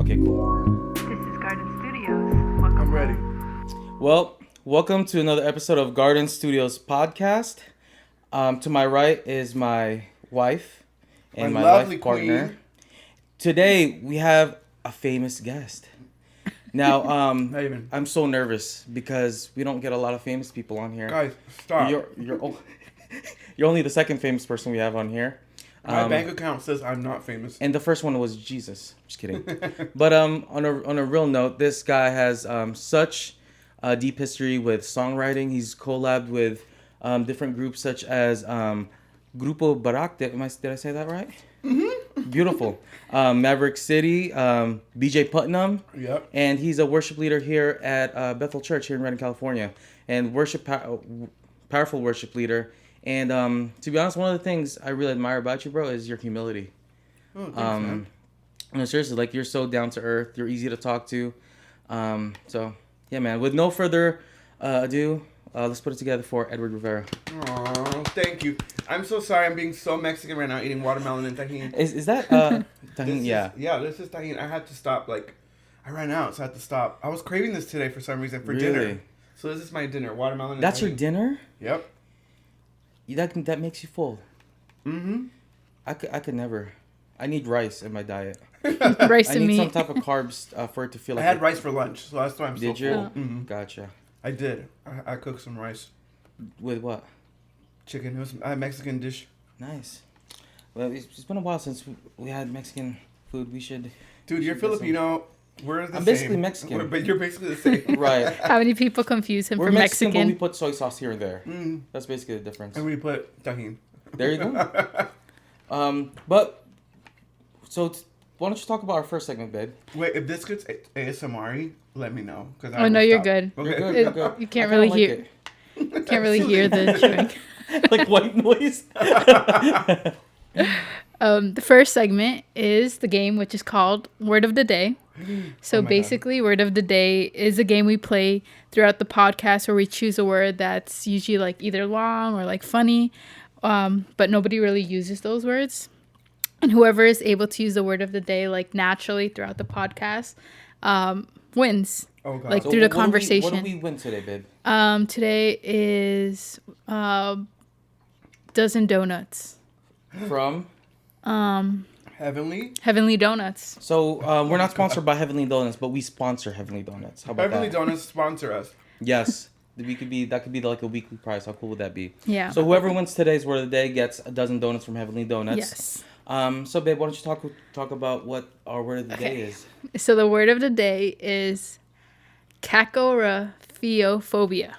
Okay, cool. This is Garden Studios. Welcome. I'm ready. Well, welcome to another episode of Garden Studios podcast. To my right is my wife and my lovely life partner. queen. Today we have a famous guest. Now, Not even. I'm so nervous because we don't get a lot of famous people on here. Guys, stop. You're only the second famous person we have on here. My bank account says I'm not famous. And the first one was Jesus. Just kidding. But on a real note, this guy has such a deep history with songwriting. He's collabed with different groups such as Grupo Barak. Did I say that right? Mm-hmm. Beautiful. Maverick City, BJ Putnam. Yep. And he's a worship leader here at Bethel Church here in Redding, California. And powerful worship leader. And to be honest, one of the things I really admire about you, bro, is your humility. Oh, thanks, man. No, seriously, like you're so down to earth. You're easy to talk to. So yeah, man. With no further ado, let's put it together for Edward Rivera. Aw, thank you. I'm so sorry. I'm being so Mexican right now, eating watermelon and tahini. Is that tahini? Yeah. This is tahini. I had to stop. Like, I ran out, so I had to stop. I was craving this today for some reason for Really? dinner. So this is my dinner: watermelon. And That's tahini. your dinner? Yep. That makes you full. Mm-hmm. I could never. I need rice in my diet. Rice I and need meat. some type of carbs for it to feel I like. had rice for lunch, so that's why I'm so Did you? full. Mm-hmm. Gotcha. I did. I cooked some rice, With what? chicken. It was a Mexican dish. Nice. Well, it's been a while since we had Mexican food. We should. Dude, you're should get some- Filipino. We're the I'm same. basically Mexican. But you're basically the same. Right. How many people confuse him We're for Mexican, Mexican? but we put soy sauce here and there. Mm. That's basically the difference. And we put tahini. There you go. But so why don't you talk about our first segment, babe? Wait, if this gets ASMR, let me know. Cause Oh, no, you're good. Okay. You're good. It- You're good. you I can't kinda really like hear. it. Can't really hear the chewing. Like white noise. The first segment is the game, which is called Word of the Day. So Oh my basically, Word of the Day is a game we play throughout the podcast where we choose a word that's usually like either long or like funny, but nobody really uses those words. And whoever is able to use the word of the day like naturally throughout the podcast wins. Oh, God. Like So through the what conversation. do we win today, babe? Today is dozen donuts. From? Heavenly Donuts. So we're not sponsored by Heavenly Donuts, but we sponsor Heavenly Donuts. How about Heavenly that? Donuts sponsor us. Yes. That could be like a weekly prize. How cool would that be? Yeah. So whoever wins today's word of the day gets a dozen donuts from Heavenly Donuts. Yes. So babe, why don't you talk about what our word of the day is? So the word of the day is Kakorrhaphiophobia.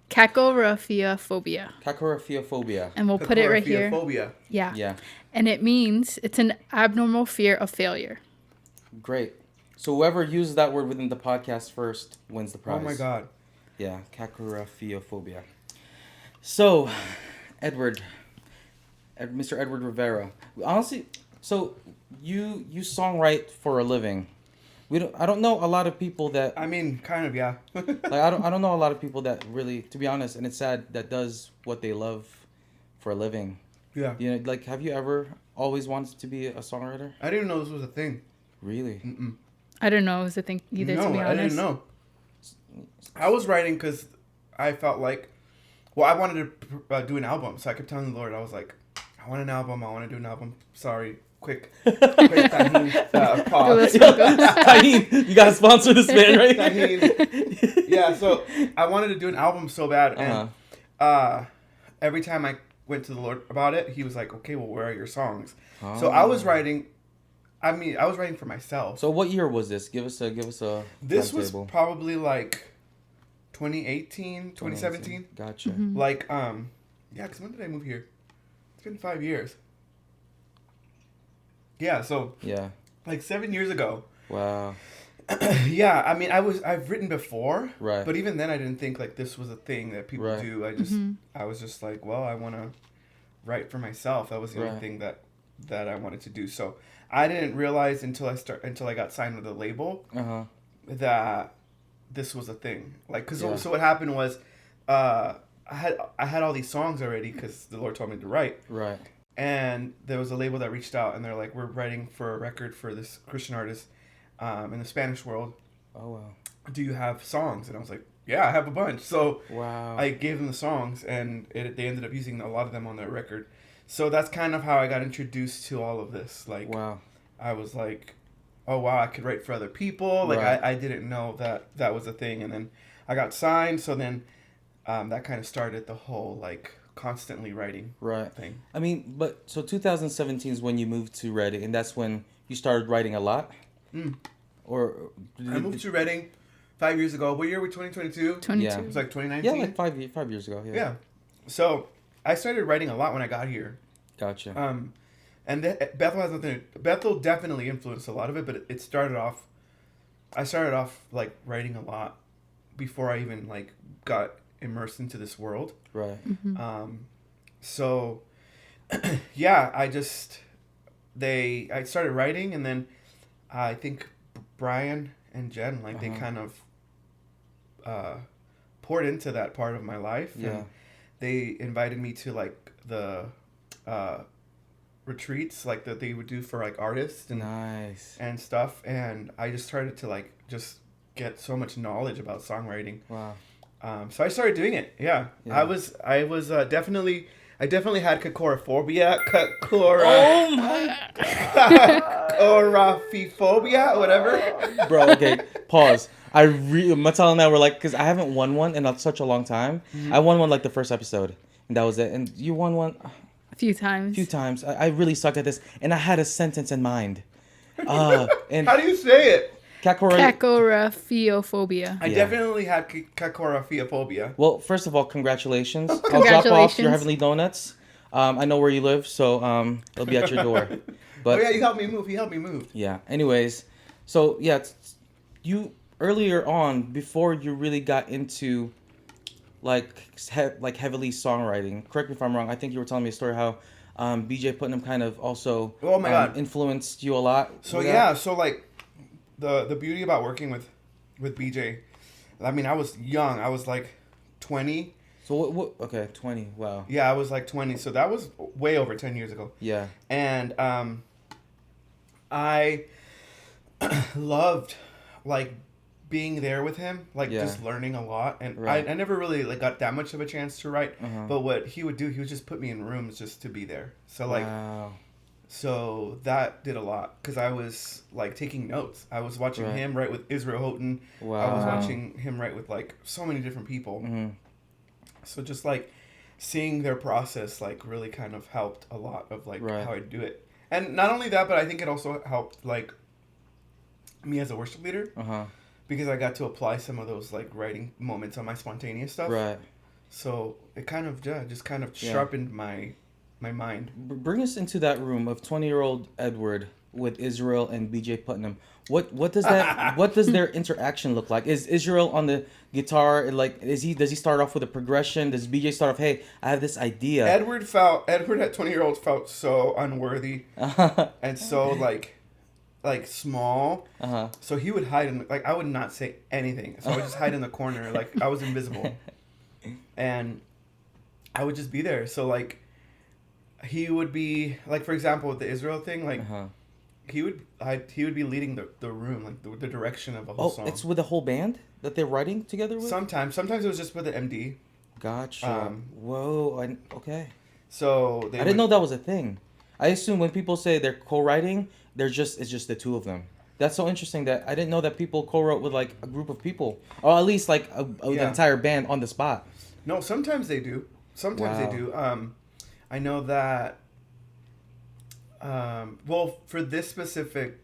Kakorrhaphiophobia. Kakorrhaphiophobia. And we'll put it right here. Kakorrhaphiophobia. Yeah. Yeah. And it means it's an abnormal fear of failure. Great. So whoever uses that word within the podcast first wins the prize. Oh my God. Yeah, Kakorrhaphiophobia. So, Mr. Edward Rivera. Honestly, so you songwrite for a living. I don't know a lot of people that I mean, kind of, yeah. like I don't know a lot of people that really, to be honest, and it's sad, that does what they love for a living. Yeah. You know, like, have you ever always wanted to be a songwriter? I didn't know this was a thing. Really? Mm-mm. I don't know. It was a thing either, No, to be honest. I didn't know. I was writing because I felt like, well, I wanted to do an album. So I kept telling the Lord, I was like, I want an album. I want to do an album. Sorry. Quick tahini, pause. Tahini, you gotta sponsor this man, right? Tahini. Yeah, so I wanted to do an album so bad. And every time I went to the Lord about it, he was like, okay, well, where are your songs? Oh. So I was writing. I was writing for myself. So what year was this? Give us a This was timetable. probably like 2018, 2017. Gotcha. Mm-hmm. Like, yeah, because when did I move here? It's been 5 years. Yeah, so Yeah. like 7 years ago. Wow. Yeah, I mean, I've written before, Right. but even then I didn't think like this was a thing that people Right. do. I was just like, well, I want to write for myself. That was the Right. only thing that I wanted to do. So I didn't realize until I got signed with a label that this was a thing. Like, so what happened was, I had all these songs already because the Lord told me to write. Right. And there was a label that reached out and they're like, we're writing for a record for this Christian artist. in the Spanish world. Oh, wow. Do you have songs? And I was like, yeah, I have a bunch. So Wow. I gave them the songs, and they ended up using a lot of them on their record. So that's kind of how I got introduced to all of this. Like, wow. I was like, oh, wow, I could write for other people. Like, Right. I didn't know that was a thing. And then I got signed. So then that kind of started the whole, like, constantly writing Right. thing. I mean, but so 2017 is when you moved to Reading, and that's when you started writing a lot? Mm. Or I moved to Reading 5 years ago. What year were we? 2022? 22. Yeah. It was like 2019? Yeah, like 5 years ago. Yeah. Yeah. So I started writing a lot when I got here. Gotcha. And Bethel has nothing. Bethel definitely influenced a lot of it, but it started off. I started off like writing a lot before I even like got immersed into this world. Right. So yeah, I started writing, and then I think Brian and Jen like they kind of poured into that part of my life. Yeah. And they invited me to like the retreats like that they would do for like artists and Nice. and stuff, and I just started to like just get so much knowledge about songwriting. Wow. So I started doing it. Yeah. Yeah. I was definitely had Kakorrhaphobia. Oh my Kakorrhaphiophobia, whatever. Bro, okay, pause. Matal and I were like, because I haven't won one in such a long time. I won one like the first episode, and that was it. And you won one A few times. a few times. I really sucked at this, and I had a sentence in mind. And How do you say it? Kakorrhaphiophobia. I Yeah. definitely had Kakorrhaphiophobia. Well, first of all, congratulations. I'll drop off Congratulations. your heavenly donuts. I know where you live, so they'll be at your door. But Oh yeah, you helped me move. He helped me move. yeah. Anyways, so yeah, you earlier on before you really got into like heavily songwriting. Correct me if I'm wrong. I think you were telling me a story how BJ Putnam kind of also Oh my God. influenced you a lot. So with yeah, that. so like the beauty about working with BJ, I mean, I was young. I was like 20. So what? Okay, 20. Wow. Yeah, I was like 20. So that was way over 10 years ago. Yeah. And I loved like being there with him, like Yeah. just learning a lot. And Right. I never really like got that much of a chance to write. Uh-huh. But what he would do, he would just put me in rooms just to be there. So like. Wow. So that did a lot because I was like taking notes. I was watching Right. him write with Israel Houghton. Wow. I was watching him write with like so many different people. Mm-hmm. So just like seeing their process like really kind of helped a lot of like Right. how I do it. And not only that, but I think it also helped like me as a worship leader Uh-huh. because I got to apply some of those like writing moments on my spontaneous stuff. Right. So it kind of just kind of Yeah. sharpened my mind. Bring us into that room of 20-year-old Edward with Israel and BJ Putnam. What does that what does their interaction look like? Is Israel on the guitar like does he start off with a progression? Does BJ start off, hey, I have this idea? Edward at 20-year-old felt so unworthy and so like small. Uh-huh. So he would hide in like I would not say anything. So I would just hide in the corner like I was invisible. And I would just be there. So like he would be like, for example, with the Israel thing, like Uh-huh. he would be leading the room, like the direction of a whole Oh, song. it's with the whole band that they're writing together with? Sometimes it was just with the MD. Gotcha. Whoa. Okay. So I didn't know that was a thing. I assume when people say they're co-writing, it's just the two of them. That's so interesting that I didn't know that people co-wrote with like a group of people, or at least like an Yeah. entire band on the spot. No, sometimes they do. Sometimes Wow. they do. I know that. Well, for this specific,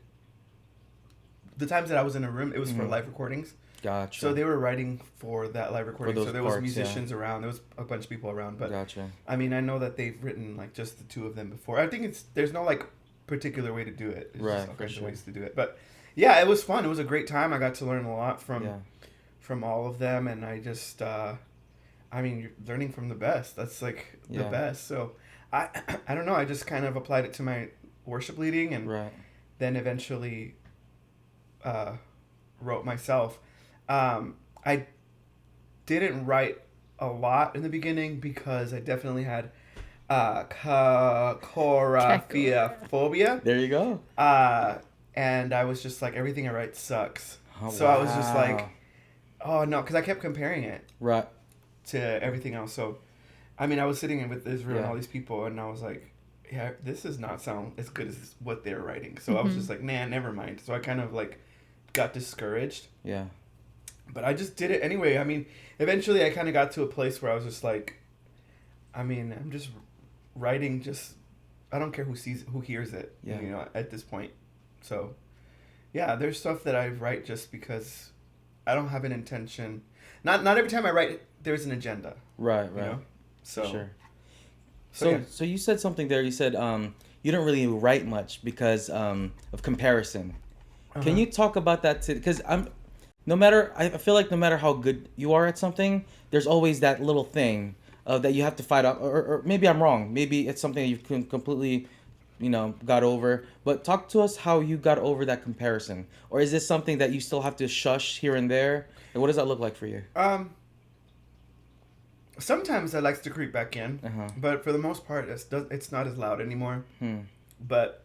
the times that I was in a room, it was for live recordings. Gotcha. So they were writing for that live recording. those So there was parts, musicians around. There was a bunch of people around. But Gotcha. I mean, I know that they've written like just the two of them before. I think there's no like particular way to do it. It's Right, just a for bunch of sure. ways to do it. But yeah, it was fun. It was a great time. I got to learn a lot from all of them, and I just, I mean, you're learning from the best. That's like the Yeah. best. So I don't know. I just kind of applied it to my worship leading, and Right. then eventually wrote myself. I didn't write a lot in the beginning because I definitely had Kakorrhaphiophobia. There you go. and I was just like, everything I write sucks. Oh, So I was just like, oh no, because I kept comparing it right to everything else. So, I mean, I was sitting with Israel and Yeah. all these people, and I was like, yeah, this does not sound as good as what they're writing. So I was just like, nah, never mind. So I kind of like got discouraged. Yeah. But I just did it anyway. I mean, eventually I kind of got to a place where I was just like, I mean, I'm just writing just, I don't care who hears it, Yeah. you know, at this point. So, yeah, there's stuff that I write just because I don't have an intention. Not every time I write, there's an agenda. Right. You know? So, Sure. So, yeah. So you said something there. You said you don't really write much because of comparison. Can you talk about that too? Because I feel like no matter how good you are at something, there's always that little thing that you have to fight off. Or maybe I'm wrong. Maybe it's something that you can completely, got over. But talk to us how you got over that comparison. Or is this something that you still have to shush here and there? And what does that look like for you? Sometimes that likes to creep back in, but for the most part, it's not as loud anymore. But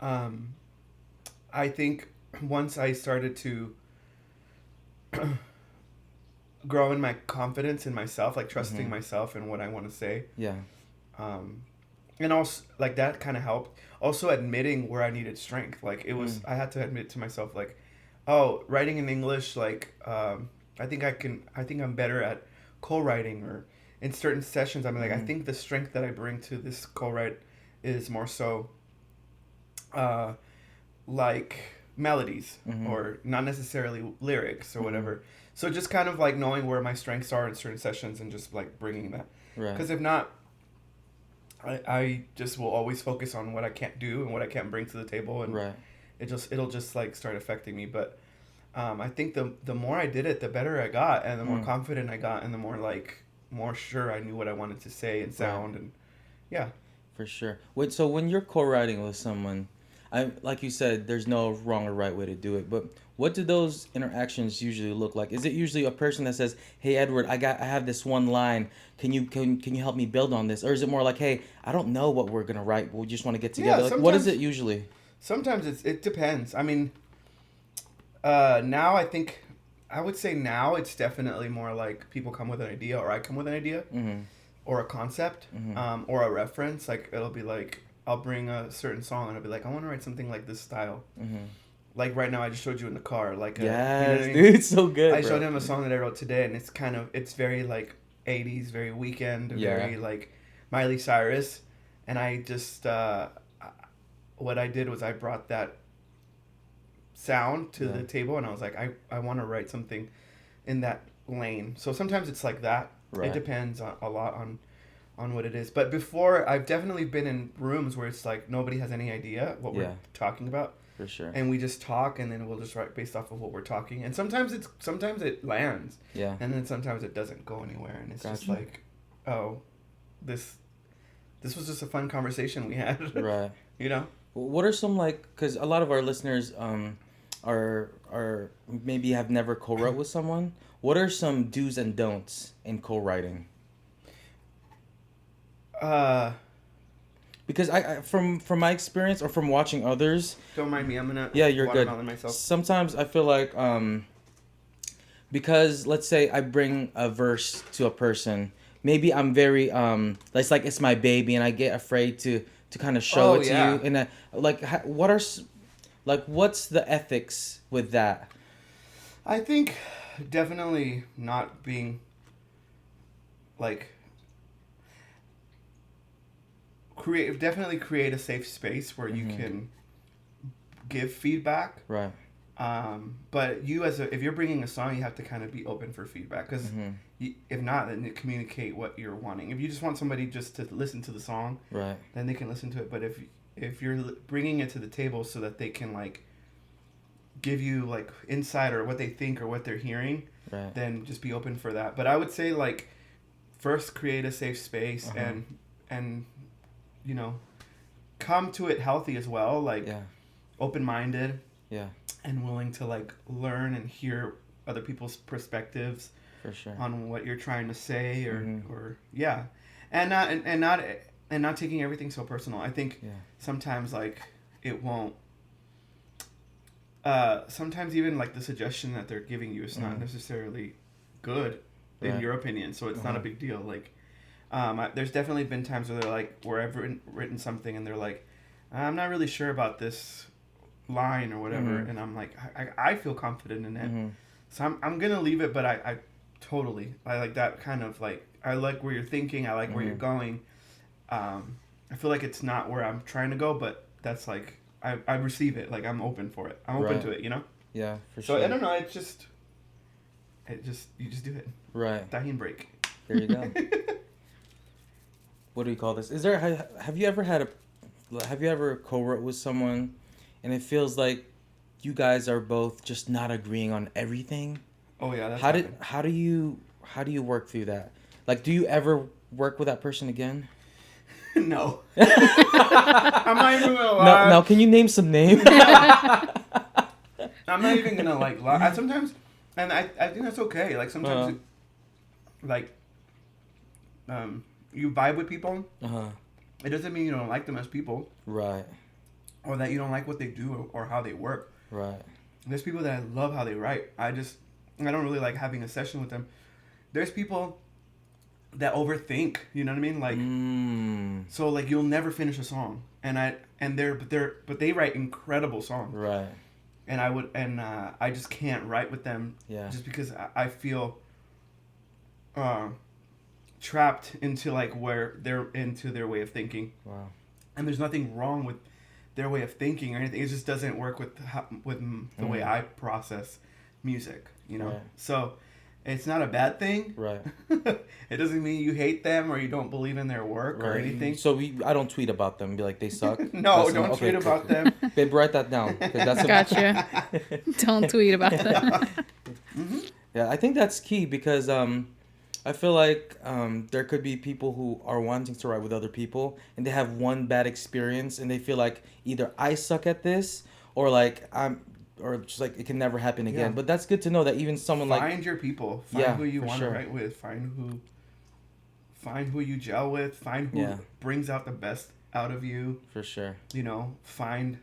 I think once I started to grow in my confidence in myself, like trusting myself and what I want to say. Yeah. And also, like, that kind of helped. Also admitting where I needed strength. Like, it was, I had to admit to myself, like, oh, writing in English, like, I think I'm better at co-writing, or in certain sessions, I mean, like, I think the strength that I bring to this co-write is more so, like, melodies, or not necessarily lyrics or whatever. So just kind of like knowing where my strengths are in certain sessions and just like bringing that. Right. Because if not, I just will always focus on what I can't do and what I can't bring to the table, and Right. it'll just like start affecting me. But I think the more I did it, the better I got, and the more confident I got, and the more sure I knew what I wanted to say and sound, and yeah. For sure. Wait, so when you're co-writing with someone, like you said, there's no wrong or right way to do it, but what do those interactions usually look like? Is it usually a person that says, "Hey, Edward, I have this one line. Can you help me build on this?" Or is it more like, "Hey, I don't know what we're gonna write. We just want to get together." Yeah, like, what is it usually? Sometimes it depends. I mean, now I would say now it's definitely more like people come with an idea, or I come with an idea, or a concept, or a reference. Like, it'll be like, I'll bring a certain song and I'll be like, I want to write something like this style. Like right now, I just showed you in the car. Like, Yes, you know what I mean? dude, it's so good. I bro. showed him a song that I wrote today, and it's very like 80s, very Weekend, very like Miley Cyrus. And I just, what I did was I brought that sound to the table, and I was like, I want to write something in that lane. So sometimes it's like that. Right. It depends a lot on what it is. But before, I've definitely been in rooms where it's like nobody has any idea what we're talking about. For sure. And we just talk, and then we'll just write based off of what we're talking. And sometimes it lands. Yeah. And then sometimes it doesn't go anywhere, and it's just like, oh, this was just a fun conversation we had. Right. You know? What are some, like, because a lot of our listeners are maybe have never co-wrote with someone. What are some do's and don'ts in co-writing? Because I from my experience or from watching others. Don't mind me. I'm gonna you're good. watermelon myself. Sometimes I feel like because let's say I bring a verse to a person, maybe I'm very it's like it's my baby, and I get afraid to kind of show it to you. And what's the ethics with that? I think definitely not being like create a safe space where you can give feedback. Right. But you if you're bringing a song, you have to kind of be open for feedback, because if not, then you communicate what you're wanting. If you just want somebody just to listen to the song, right, then they can listen to it. But if you're bringing it to the table so that they can like give you like insight or what they think or what they're hearing, right, then just be open for that. But I would say like first create a safe space and you know, come to it healthy as well, like open-minded, and willing to like learn and hear other people's perspectives for sure on what you're trying to say, or and not taking everything so personal. I think sometimes like it won't sometimes even like the suggestion that they're giving you is not necessarily good in your opinion, so it's not a big deal. Like, there's definitely been times where they're like, where I've written something and they're like, I'm not really sure about this line or whatever, and I'm like, I feel confident in it, so I'm gonna leave it, but I like that kind of like, I like where you're thinking, I like where you're going. I feel like it's not where I'm trying to go, but that's like, I receive it, like I'm open for it. I'm open to it, you know? Yeah, for sure. So I don't know, you just do it. Right. Tahin break. There you go. What do you call this? Have you ever co-wrote with someone and it feels like you guys are both just not agreeing on everything? Oh yeah, that's how do you work through that? Like, do you ever work with that person again? No. I'm not even gonna lie. No, can you name some names? I'm not even gonna like lie. Sometimes, and I think that's okay. Like sometimes, you vibe with people. It doesn't mean you don't like them as people. Right. Or that you don't like what they do or how they work. Right. There's people that I love how they write. I don't really like having a session with them. There's people that overthink, you know what I mean? Like, so like you'll never finish a song, but they write incredible songs. Right. And I just can't write with them. Yeah. Just because I feel trapped into like where they're into their way of thinking. Wow. And there's nothing wrong with their way of thinking or anything. It just doesn't work with the way I process music, you know? Right. So it's not a bad thing. Right. It doesn't mean you hate them or you don't believe in their work or anything. So I don't tweet about them. Be like, they suck. No, don't tweet about them. Babe, write that down. Gotcha. Don't tweet about them. Yeah, I think that's key because I feel like there could be people who are wanting to write with other people and they have one bad experience and they feel like either I suck at this or like or just like it can never happen again. Yeah. But that's good to know that even someone find your people, find who you want to write with, find who you gel with, find who brings out the best out of you. For sure. You know, find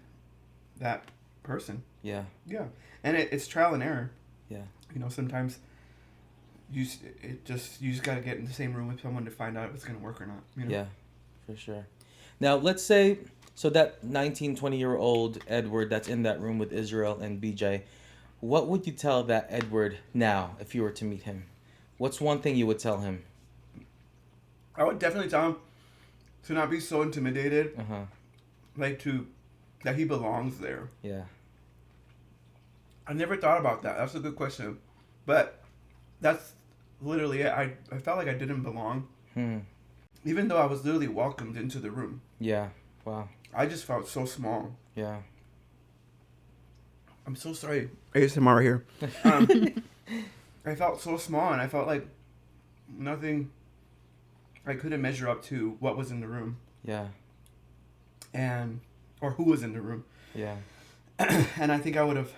that person. Yeah. Yeah, and it's trial and error. Yeah. You know, sometimes you just gotta get in the same room with someone to find out if it's gonna work or not. You know? Yeah, for sure. Now let's say. So that 19, 20-year-old Edward that's in that room with Israel and BJ, what would you tell that Edward now if you were to meet him? What's one thing you would tell him? I would definitely tell him to not be so intimidated. Like that he belongs there. Yeah. I never thought about that. That's a good question. But that's literally it. I felt like I didn't belong. Even though I was literally welcomed into the room. Yeah. Wow. I just felt so small. Yeah. I'm so sorry. ASMR right here. I felt so small and I felt like nothing, I couldn't measure up to what was in the room. Yeah. Or who was in the room. Yeah. And I think I would have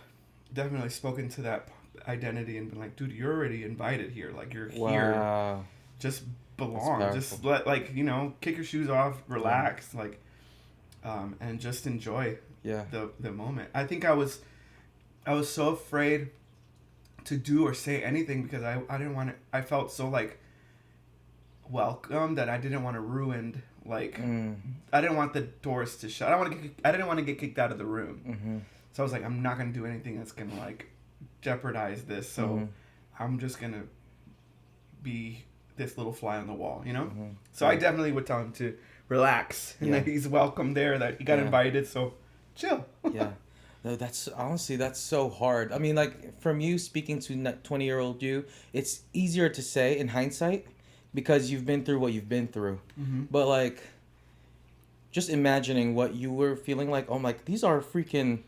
definitely spoken to that identity and been like, dude, you're already invited here. Like, you're here. Just belong. Just kick your shoes off, relax. Yeah. Like, and just enjoy the moment. I think I was so afraid to do or say anything because I didn't want to. I felt so like welcome that I didn't want to ruin. Like I didn't want the doors to shut. I didn't want to get kicked out of the room. So I was like, I'm not gonna do anything that's gonna like jeopardize this. So I'm just gonna be this little fly on the wall, you know. So I definitely would tell him to relax and that he's welcome there, that he got invited, so chill. Yeah. No, that's so hard. I mean, like, from you speaking to 20-year-old you, it's easier to say in hindsight because you've been through what you've been through. But like, just imagining what you were feeling like, oh my, these are freaking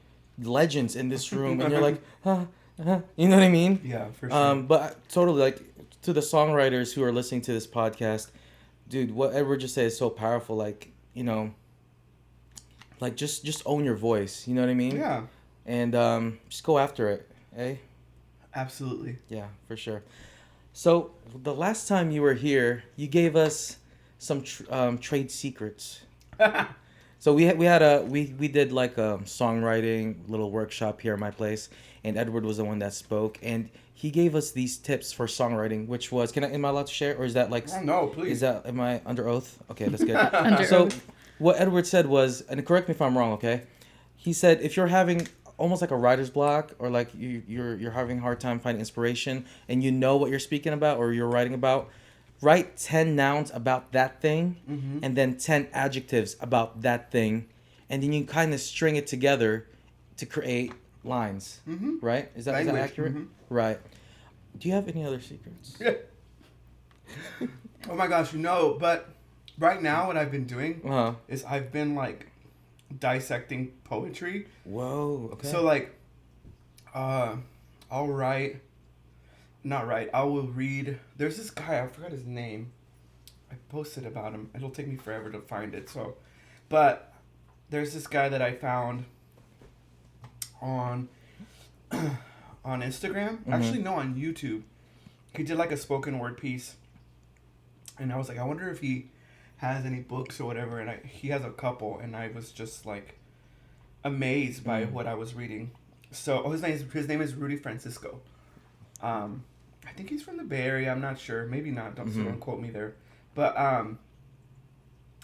legends in this room, and you're like, you know what I mean? Yeah, for sure. But totally, like, to the songwriters who are listening to this podcast, dude, what Edward just said is so powerful. Like, you know, like just own your voice. You know what I mean? Yeah. And just go after it, eh? Absolutely. Yeah, for sure. So the last time you were here, you gave us some trade secrets. So we did like a songwriting little workshop here at my place, and Edward was the one that spoke, and he gave us these tips for songwriting, which was, am I allowed to share, or is that like? Oh, no, please. Am I under oath? Okay, that's good. Under So oath. what Edward said was, and correct me if I'm wrong, okay? He said if you're having almost like a writer's block, or like you're having a hard time finding inspiration, and you know what you're speaking about or you're writing about, write 10 nouns about that thing, and then 10 adjectives about that thing, and then you kind of string it together to create lines, right? Is that accurate? Right. Do you have any other secrets? Oh my gosh, no, but right now what I've been doing is I've been like dissecting poetry. Whoa, okay. So like, I will read, there's this guy, I forgot his name. I posted about him. It'll take me forever to find it, so. But there's this guy that I found on Instagram. Actually, no, on YouTube. He did like a spoken word piece. And I was like, I wonder if he has any books or whatever. And he has a couple. And I was just like amazed by what I was reading. So his name is Rudy Francisco. I think he's from the Bay Area. I'm not sure. Maybe not. Don't quote me there. But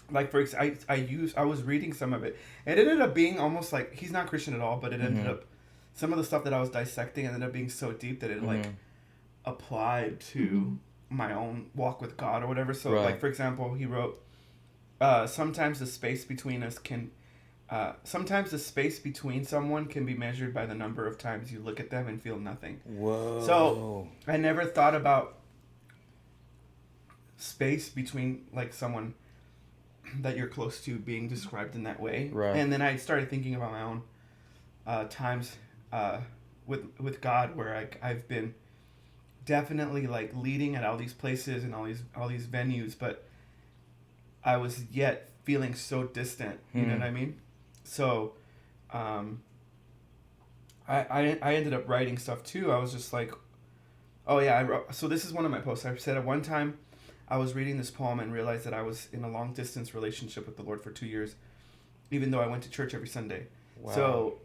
like for I was reading some of it. It ended up being almost like, he's not Christian at all, but it ended up, some of the stuff that I was dissecting ended up being so deep that it like applied to my own walk with God or whatever. So like for example, he wrote, sometimes the space between someone can be measured by the number of times you look at them and feel nothing. Whoa. So I never thought about space between like someone that you're close to being described in that way. Right. And then I started thinking about my own times with God where I've been definitely like leading at all these places and all these venues, but I was yet feeling so distant. You know what I mean? So I ended up writing stuff too. I was just like, oh yeah, I wrote. So this is one of my posts. I said at one time I was reading this poem and realized that I was in a long distance relationship with the Lord for 2 years, even though I went to church every Sunday. Wow. So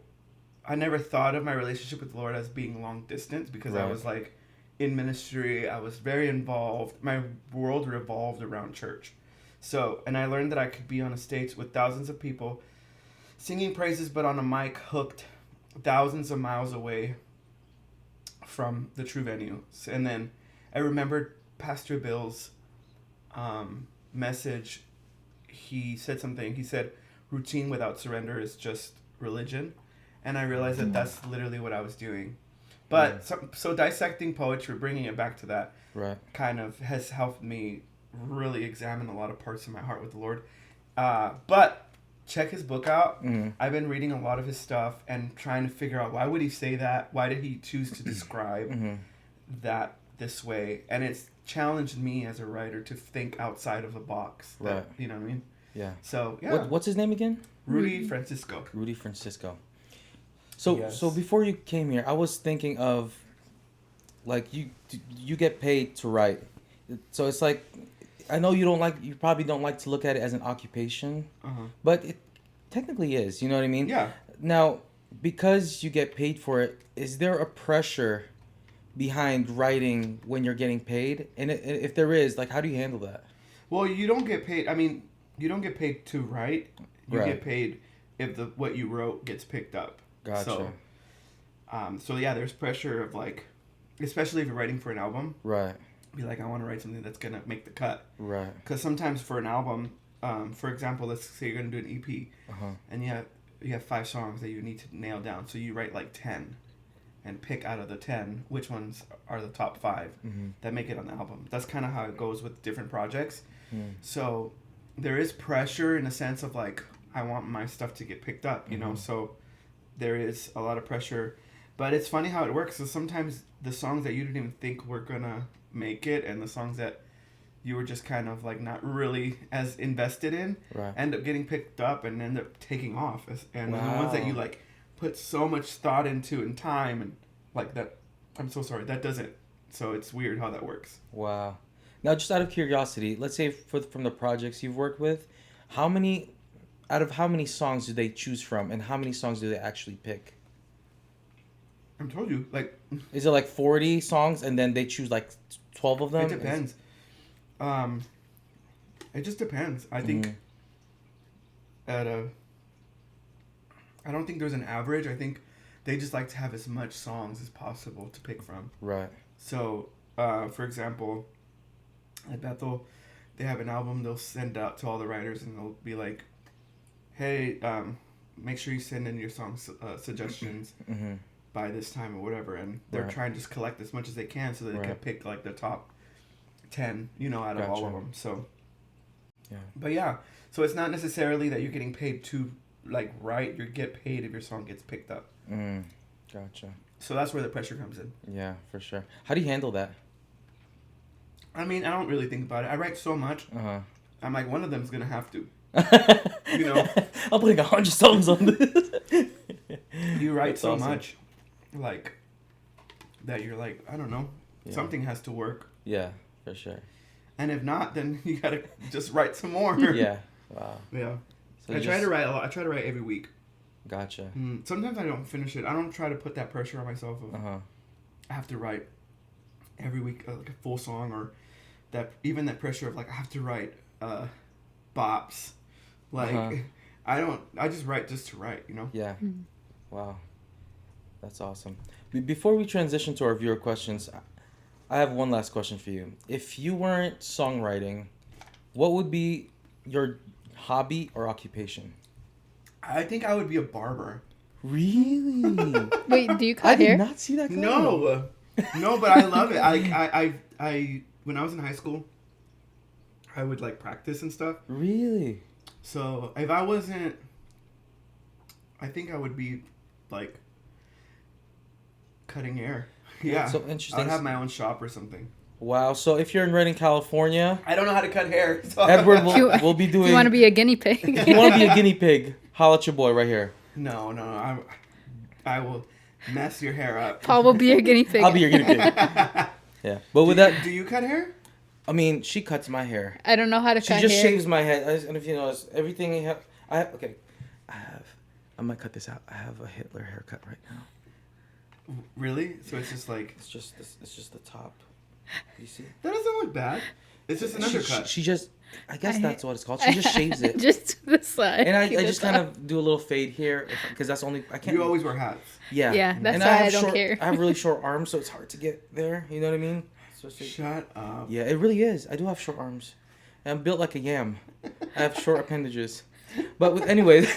I never thought of my relationship with the Lord as being long distance because I was like in ministry. I was very involved. My world revolved around church. So, and I learned that I could be on a stage with thousands of people singing praises, but on a mic hooked thousands of miles away from the true venue. And then I remembered Pastor Bill's message. He said something. He said, routine without surrender is just religion. And I realized that that's literally what I was doing. But so dissecting poetry, bringing it back to that, kind of has helped me really examine a lot of parts of my heart with the Lord. But check his book out. I've been reading a lot of his stuff and trying to figure out why would he say that? Why did he choose to describe that this way? And it's challenged me as a writer to think outside of the box. That, you know what I mean? Yeah. So, yeah. What's his name again? Rudy Francisco. Rudy Francisco. So before you came here, I was thinking of, like, you get paid to write. So it's like, I know you probably don't like to look at it as an occupation, but it technically is, you know what I mean? Yeah. Now, because you get paid for it, is there a pressure behind writing when you're getting paid? And if there is, like, how do you handle that? Well, you don't get paid. I mean, you don't get paid to write. You get paid if what you wrote gets picked up. Gotcha. So yeah, there's pressure of like, especially if you're writing for an album. Right. Be like, I want to write something that's gonna make the cut. Right. Because sometimes for an album, for example, let's say you're gonna do an EP, and you have 5 songs that you need to nail down. So you write like 10, and pick out of the 10 which ones are the top 5 that make it on the album. That's kind of how it goes with different projects. So there is pressure in the sense of like, I want my stuff to get picked up, you know. So there is a lot of pressure, but it's funny how it works. So sometimes the songs that you didn't even think were gonna make it, and the songs that you were just kind of like not really as invested in, end up getting picked up and end up taking off. And the ones that you like put so much thought into and time and like that, I'm so sorry, that doesn't. So it's weird how that works. Wow. Now, just out of curiosity, let's say from the projects you've worked with, how many out of how many songs do they choose from, and how many songs do they actually pick? I told you, like, Is it like 40 songs and then they choose like 12 of them? it depends. It just depends. I think I don't think there's an average. I think they just like to have as much songs as possible to pick from. Right. So, for example, at Bethel, they have an album they'll send out to all the writers, and they'll be like, hey, make sure you send in your song suggestions by this time or whatever. And they're trying to just collect as much as they can so that they can pick like the top 10, out of all of them. So, but yeah, so it's not necessarily that you're getting paid to like write. You get paid if your song gets picked up. Gotcha. So that's where the pressure comes in. Yeah, for sure. How do you handle that? I mean, I don't really think about it. I write so much. I'm like, one of them's gonna have to. I'm putting 100 songs on this. You write That's so awesome. much, like, that you're like, I don't know, something has to work. Yeah, for sure. And if not, then you gotta just write some more. Yeah. Wow. Yeah. So I try to write a lot. I try to write every week. Gotcha. Sometimes I don't finish it. I don't try to put that pressure on myself of I have to write every week like a full song, or that pressure of like I have to write bops. Like I just write just to write, Yeah. Wow. That's awesome. Before we transition to our viewer questions, I have one last question for you. If you weren't songwriting, what would be your hobby or occupation? I think I would be a barber. Really? Wait, do you I cut did hair? not see that coming. No, but I love it. I when I was in high school, I would like practice and stuff. Really? So if I wasn't, I think I would be like cutting hair. Yeah. That's so interesting. I'd have my own shop or something. Wow. So if you're in Redding, California, I don't know how to cut hair. So. Edward will be doing. You want to be a guinea pig? If you want to be a guinea pig, holla at your boy right here. No. I will mess your hair up. Paul will be a guinea pig. I'll be your guinea pig. Yeah. But with that, do you cut hair? I mean, she cuts my hair. I don't know how to She cut just hair. shaves my head. And if you notice, everything you have, I'm gonna cut this out. I have a Hitler haircut right now. Really? So it's just like It's just the top. You see? that doesn't look bad. It's just an undercut. She just, I guess that's what it's called. She just shaves it. Just to the side. And I Keep it just kind up. of do a little fade here because that's only I can't. You always wear hats. Yeah. Yeah, that's and why I have don't care. I have really short arms, so it's hard to get there. You know what I mean? Shut up. Yeah, it really is. I do have short arms. I'm built like a yam. I have short appendages. But anyway,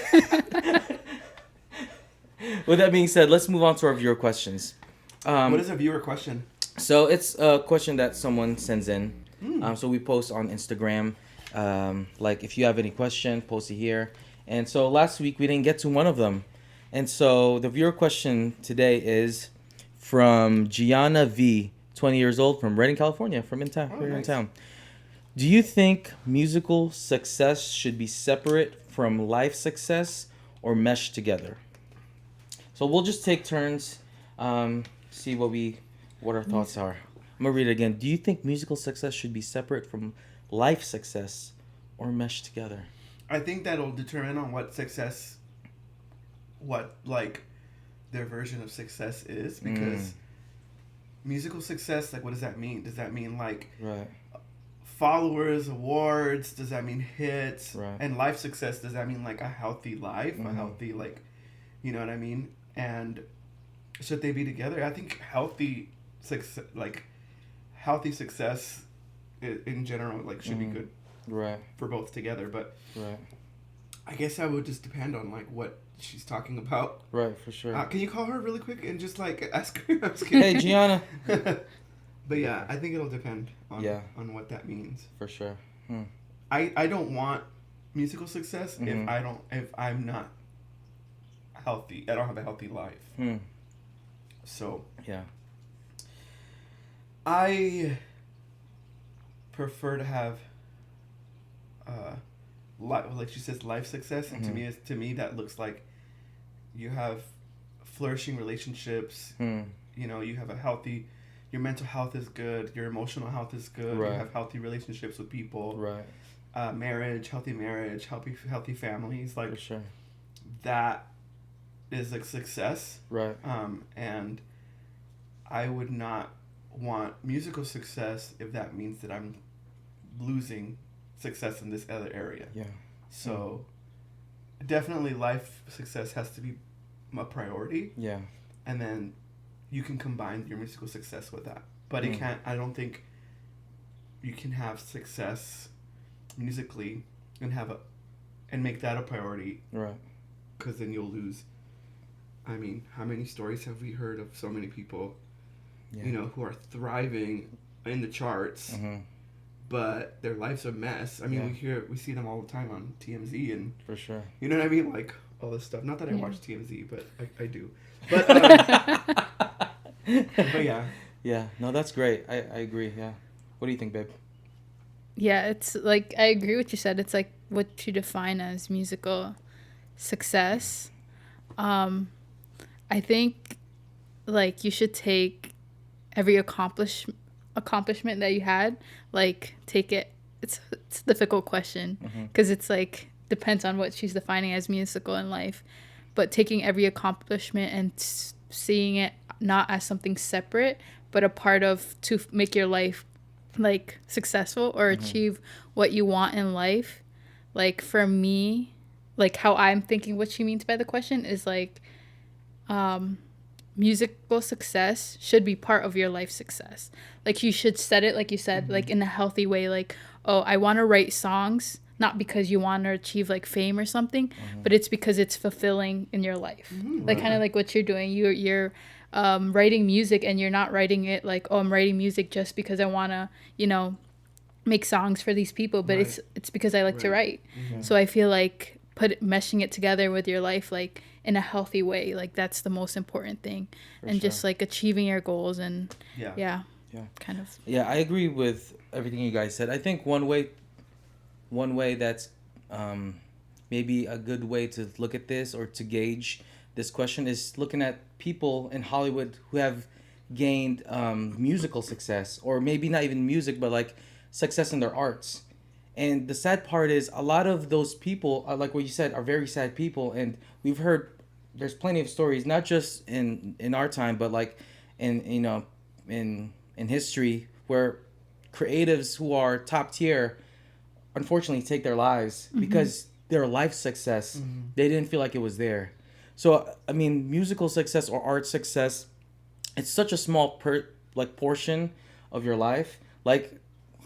with that being said, let's move on to our viewer questions. What is a viewer question? So it's a question that someone sends in. So we post on Instagram. Like if you have any question, post it here. And so last week we didn't get to one of them. And so the viewer question today is from Gianna V, 20 years old, from Redding, California, from in town. Here in town. Do you think musical success should be separate from life success or meshed together? So we'll just take turns, see what our thoughts are. I'm gonna read it again. Do you think musical success should be separate from life success or meshed together? I think that'll determine on what their version of success is, because musical success, like, what does that mean? Does that mean like followers, awards? Does that mean hits? Right. And life success, does that mean like a healthy life, a healthy, like, you know what I mean? And should they be together? I think healthy success in general, like, should be good for both together. But I guess that would just depend on like what she's talking about. Right, for sure. Can you call her really quick and just like ask her? I'm just kidding. Hey, Gianna. But yeah, I think it'll depend on what that means. For sure. I don't want musical success if I'm not healthy. I don't have a healthy life. So yeah, I prefer to have like she says, life success, and to me that looks like you have flourishing relationships. You know, you have your mental health is good, your emotional health is good, you have healthy relationships with people. marriage, healthy families, like For sure. that is a success. Right. And I would not want musical success if that means that I'm losing success in this other area. Yeah. So definitely life success has to be a priority. Yeah. And then you can combine your musical success with that. But it can't, I don't think you can have success musically and make that a priority. Right. Because then you'll lose. I mean, how many stories have we heard of so many people, you know, who are thriving in the charts, but their life's a mess. I mean, we see them all the time on TMZ and For sure. you know what I mean, like all this stuff. Not that I watch TMZ, but I do. But but yeah. Yeah. No, that's great. I agree. Yeah. What do you think, babe? Yeah, it's like, I agree with what you said. It's like what you define as musical success. I think like you should take every accomplishment that you had, like take it. It's a difficult question because it's like depends on what she's defining as musical in life, but taking every accomplishment and seeing it not as something separate, but a part of to make your life like successful or achieve what you want in life. Like for me, like how I'm thinking what she means by the question is like musical success should be part of your life success. Like you should set it, like you said, like in a healthy way, like, oh, I want to write songs not because you want to achieve like fame or something, but it's because it's fulfilling in your life. Like kind of like what you're doing. You're writing music and you're not writing it like, oh, I'm writing music just because I want to, you know, make songs for these people, but it's because I like to write. So I feel like meshing it together with your life like in a healthy way, like that's the most important thing. And just like achieving your goals and kind of. Yeah, I agree with everything you guys said. I think one way that's maybe a good way to look at this or to gauge this question is looking at people in Hollywood who have gained musical success, or maybe not even music, but like success in their arts. And the sad part is a lot of those people, like what you said, are very sad people. And we've heard there's plenty of stories, not just in our time, but like in history, where creatives who are top tier unfortunately take their lives because their life success, they didn't feel like it was there. So, I mean, musical success or art success, it's such a small portion of your life. Like,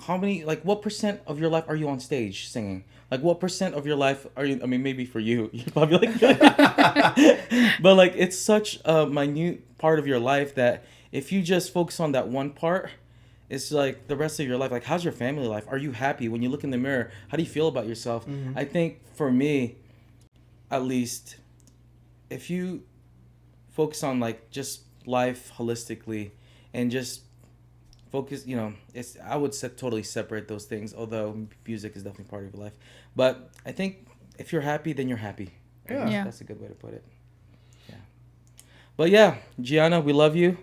what % of your life are you on stage singing? Like, what % of your life are you, I mean, maybe for you, you're probably like, but like, it's such a minute part of your life that if you just focus on that one part, it's like the rest of your life. Like, how's your family life? Are you happy? When you look in the mirror, how do you feel about yourself? I think for me, at least, if you focus on like just life holistically and just focus, you know, I would totally separate those things, although music is definitely part of your life. But I think if you're happy, then you're happy. Yeah. That's a good way to put it. Yeah. But yeah, Gianna, we love you.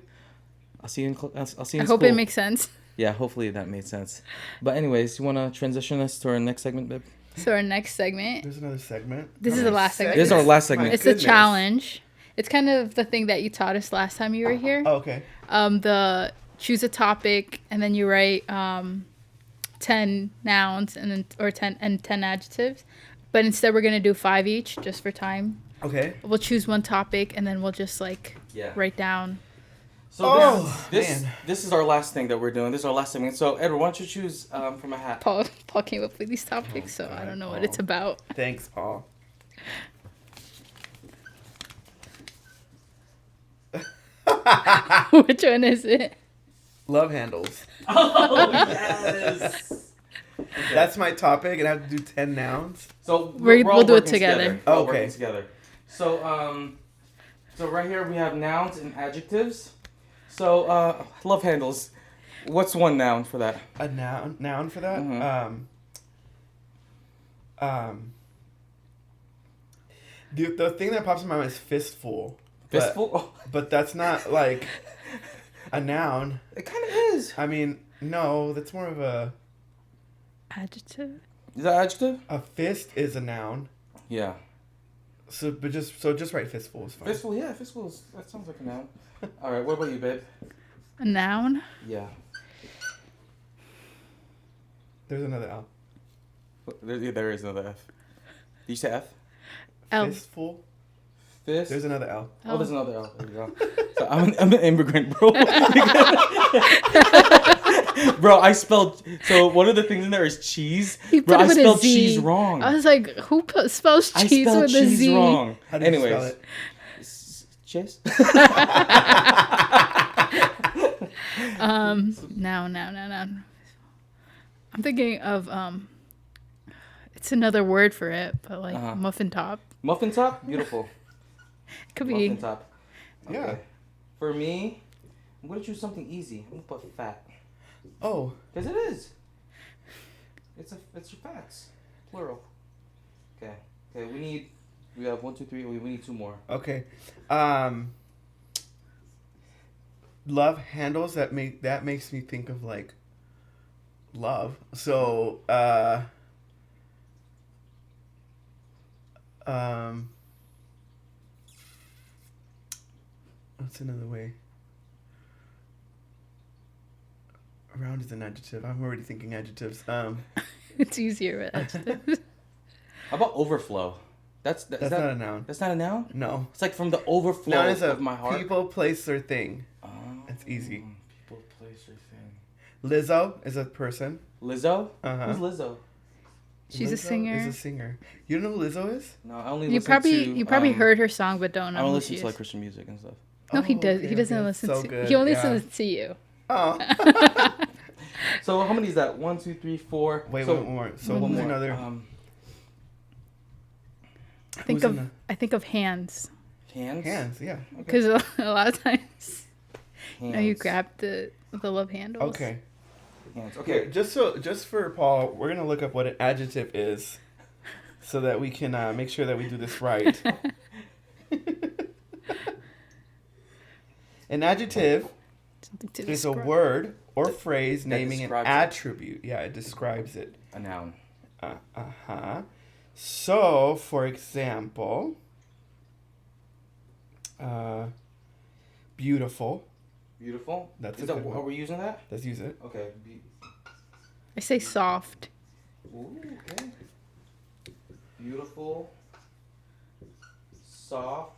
I'll see you in I school. hope it makes sense. Yeah, hopefully that made sense. But anyways, you want to transition us to our next segment, babe? So our next segment. There's another segment. This is the last segment. This is our last segment. It's a challenge. It's kind of the thing that you taught us last time you were here. Oh, okay. The choose a topic and then you write 10 nouns and then 10 adjectives. But instead we're gonna do 5 each just for time. Okay. We'll choose one topic and then we'll just like write down. So this is our last thing that we're doing. This is our last segment. So Edward, why don't you choose from a hat? Paul came up with these topics, so I don't know what it's about. Thanks, Paul. Which one is it? Love handles. Oh yes. That's my topic, and I have to do 10 nouns. So we'll do it together. We're all Okay. working together. So so right here we have nouns and adjectives. So love handles. What's one noun for that? A noun for that? The thing that pops in my mind is fistful. Fistful? But that's not like a noun. It kind of is. I mean, no, that's more of a Adjective? Is that adjective? A fist is a noun. Yeah. So just write fistful is fine. Fistful, yeah, fistful. That sounds like a noun. All right, what about you, babe? A noun? Yeah. There's another L. There is another F. Did you say F? L. Fistful. Fist. There's another L. Oh, there's another L. There you go. So I'm an immigrant, bro. Bro, I spelled. So one of the things in there is cheese. He Bro, put it I with a spelled Z. cheese wrong. I was like, who spells I cheese spelled with a cheese Z? wrong. How do you spell Anyways. it? Cheese? Noun. I'm thinking of it's another word for it, but like muffin top. Muffin top? Beautiful. It could be. Muffin top. Okay. Yeah. For me, I'm going to choose something easy. I'm going to put fat. Oh. Because it is. It's fats. Plural. Okay. We have 1, 2, 3. We need 2 more. Okay. Love handles that makes me think of like love. So what's another way? Around is an adjective. I'm already thinking adjectives. It's easier with adjectives. How about overflow? That's not a noun. That's not a noun? No. It's like from the overflow Noun is of my heart. people, place, or thing. Oh, It's easy. People, place, or thing. Lizzo is a person. Lizzo? Uh-huh. Who's Lizzo? She's a Lizzo singer. Is a singer. You don't know who Lizzo is? No, I only You listen probably to, heard her song, but don't know I don't who listen she to like is. Christian music and stuff. No, he Oh, does. okay, He doesn't okay. listen So to. good, He only yeah. listens to you. Oh. So how many is that? 1, 2, 3, 4. Wait, so, one more. So one who's more. another? I think of hands, Hands. Hands, yeah. Okay. because a lot of times, you know, you Hands. grab the love handles. Okay. Hands. Okay. Okay. Just for Paul, we're gonna look up what an adjective is, so that we can make sure that we do this right. An adjective Something to is a describe. word or phrase naming an describes it. attribute. Yeah, it describes it. A noun. Uh-huh. So, for example, beautiful. Beautiful. That's Is a that, good one. are we using that? Let's use it. Okay. I say soft. Ooh, okay. Beautiful. Soft.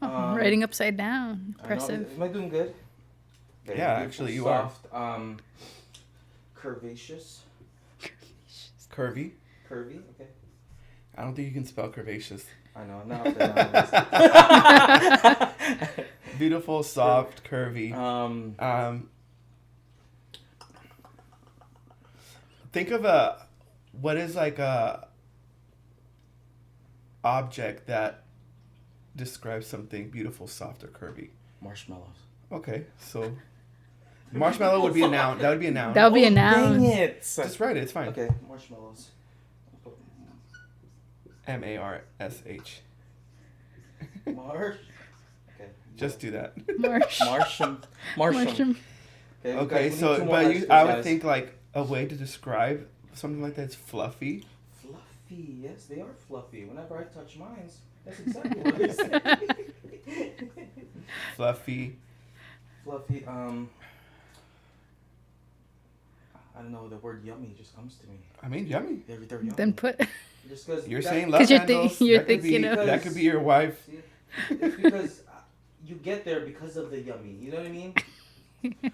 Oh, writing upside down. I know, Impressive. am I doing good? Okay, Yeah, beautiful, actually, you are. soft, curvaceous. Curvy. Curvy. Okay. I don't think you can spell curvaceous. I know. Not the Beautiful, soft, curvy. Think of what is like a object that describes something beautiful, soft, or curvy. marshmallows. Okay, so marshmallow would be a noun. That would be a noun. That would be a noun. Dang it. Just write it. It's fine. Okay, marshmallows. M-A-R-S-H. Marsh. Okay. Just do that. Marsham. Marsham. Okay, guys, we need so two more but adjectives, I would guys. think like a way to describe something like that is fluffy. Fluffy. Yes, they are fluffy. Whenever I touch mine, that's exactly what they say. Fluffy. Fluffy. I don't know. The word yummy just comes to me. I mean, yummy. They're yummy. Then put. Just because You're saying love 'Cause you're handles. you're that could be, thinking of- that could be your wife. See, it's because you get there because of the yummy. You know what I mean?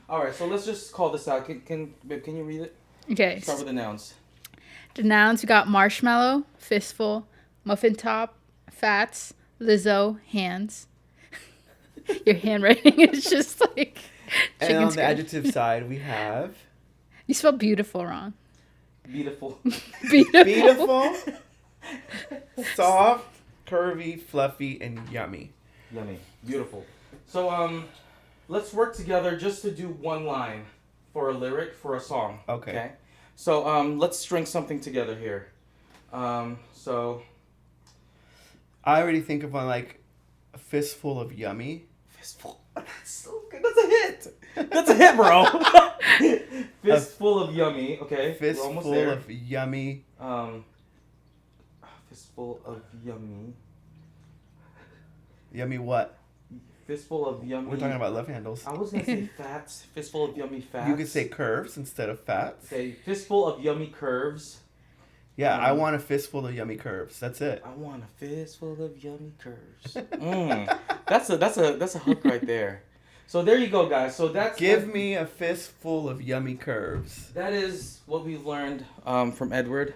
All right, so let's just call this out. Can you read it? Okay. Start with the nouns. The nouns, we got marshmallow, fistful, muffin top, fats, Lizzo, hands. Your handwriting is just like And chicken on the scratch. adjective side, we have You spelled beautiful wrong. Beautiful. beautiful, soft, curvy, fluffy, and yummy. Yummy. Beautiful. So let's work together just to do one line for a lyric for a song. Okay. So let's string something together here. So I already think of one like a fistful of yummy. fistful. That's so good. That's a hit. That's a hit, bro. Fistful of yummy. Okay. We're almost Fistful there. of yummy. Fistful of yummy. Yummy what? Fistful of yummy. We're talking about love handles. I was gonna say fats. Fistful of yummy fats. You could say curves instead of fats. Okay. Fistful of yummy curves. Yeah, I want a fistful of yummy curves. That's it. I want a fistful of yummy curves. That's a hook right there. So there you go, guys. So Give me a fistful of yummy curves. That is what we've learned from Edward.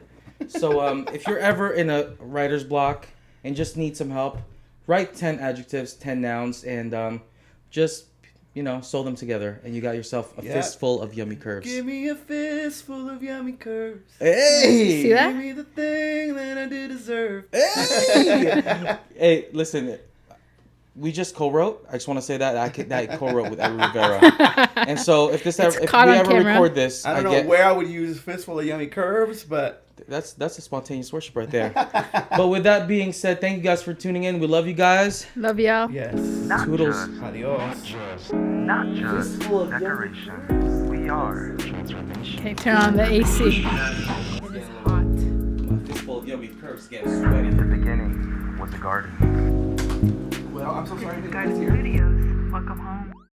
So if you're ever in a writer's block and just need some help, write 10 adjectives, 10 nouns, and just, sew them together, and you got yourself a fistful of yummy curves. Give me a fistful of yummy curves. Hey! See that? Give me the thing that I do deserve. Hey! Hey, listen. We just co-wrote. I just want to say that I co-wrote with Edward Rivera. And so if we ever record this, I don't know where I would use a fistful of yummy curves, but that's a spontaneous worship right there. But with that being said, thank you guys for tuning in. We love you guys. Love y'all. yes. Toodles. Adios. Not just decoration. We are transformation. Okay, turn on the AC. It is hot. My fistful of yummy curves getting sweaty. The beginning was a garden. Well, I'm so sorry to Guided Studios. Welcome home.